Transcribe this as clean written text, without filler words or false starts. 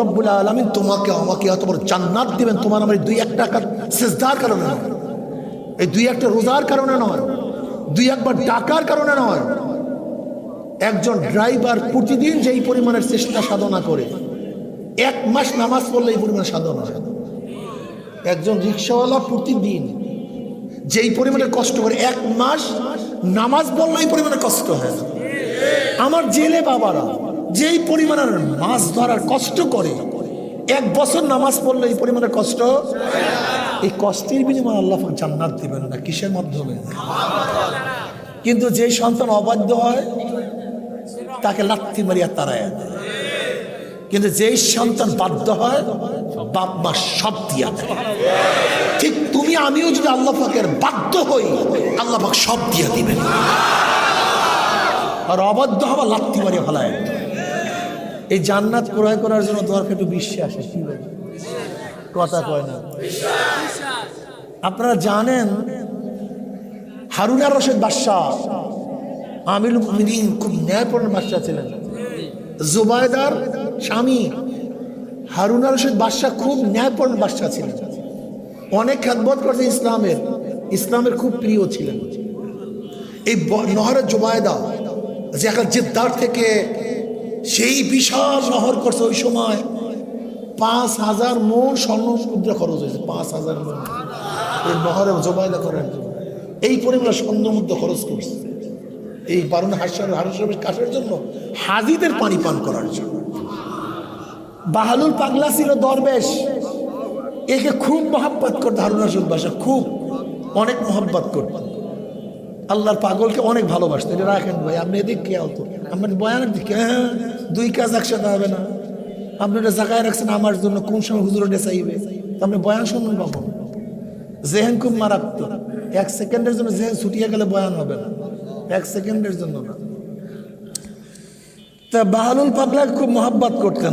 রব্বুল আলামিন তোমাকে আমাকে এত বড় জান্নাত দিবেন তোমার আমার 2-1 টাকার সিজদার কারণে নয়, এই 2-1টা রোজার কারণে নয়, 2-1 বার ডাকার কারণে নয়। একজন ড্রাইভার প্রতিদিন যেই পরিমাণের চেষ্টা সাধনা করে 1 মাস নামাজ পড়লে এই পরিমাণ সাধনা হয়। একজন রিক্সাওয়ালা প্রতিদিন যেই পরিমাণের কষ্ট করে 1 মাস নামাজ পড়লে এই পরিমাণের কষ্ট হয়। আমার জেলে বাবারা যেই পরিমাণের মাছ ধরার কষ্ট করে 1 বছর নামাজ পড়লে এই পরিমাণের কষ্ট, এই কষ্টের বিনিময়ে আল্লাহ জান্নাত দিবেন না, কিসের মাধ্যমে? কিন্তু যে সন্তান অবাধ্য হয় তাকে লাথি মারিয়া তাড়ায় দেয়, কিন্তু যেই সন্তান বাধ্য হয় বাপ মা সব দিয়া দেয়। ঠিক তুমি আমিও যদি আল্লাহ পাকের বাধ্য হই আল্লাহ পাক সব দিয়া দিবেন, আর অবাধ্য হওয়া লাথি মারিয়া ফেলায়। এই জান্নাত ক্রয় করার জন্য দরকার একটু বিশ্বাস, কথা কয় না। আপনারা জানেন হারুন আর রশিদ বাদশাহ আমিরুল মুমিনিন খুব ন্যায়পরায়ণ বাদশাহ ছিলেন। জুবাইদার স্বামী হারুন আর রশিদ বাদশাহ খুব ন্যায়পরায়ণ বাদশাহ ছিলেন, অনেক খেদমত করতে ইসলামের খুব প্রিয় ছিলেন। এই নহরের জুবাইদা যে একটা জেদ্দার থেকে সেই বিশাল নহর করছে, ওই সময় 5000 মণ স্বর্ণ মুদ্রা খরচ হয়েছে। 5000 মণ এই নহরে জুবাইদা করার জন্য এই পরিমাণ স্বর্ণ মুদ্রা খরচ করছে, এই বারুন হাসরের কাশের জন্য, হাজিদের পানি পান করার জন্য। বাহালুল পাগলা ছিল দরবেশ, একে খুব মহাব্বত করতো হারুন রশিদ বাদশাহ, খুব অনেক মহাব্বত করত। আল্লাহর পাগলকে অনেক ভালোবাসতো। এটা রাখেন ভাই, আপনি এদিক কে হতো আমার বয়ানের দিকে, হ্যাঁ 2 কাজ একসাথে হবে না। আপনি এটা জায়গায় রাখছেন আমার জন্য, কোন সময় হুজুর ওটা চাইবে, আপনি বয়ান শুনুন বাবু। জেহেন খুব মারাত্মক, 1 সেকেন্ডের জন্য জেহেন ছুটিয়ে গেলে বয়ান হবে না, 1 সেকেন্ডের জন্য না। তা বাহালুল পাগলা খুব মহাব্বত করতেন।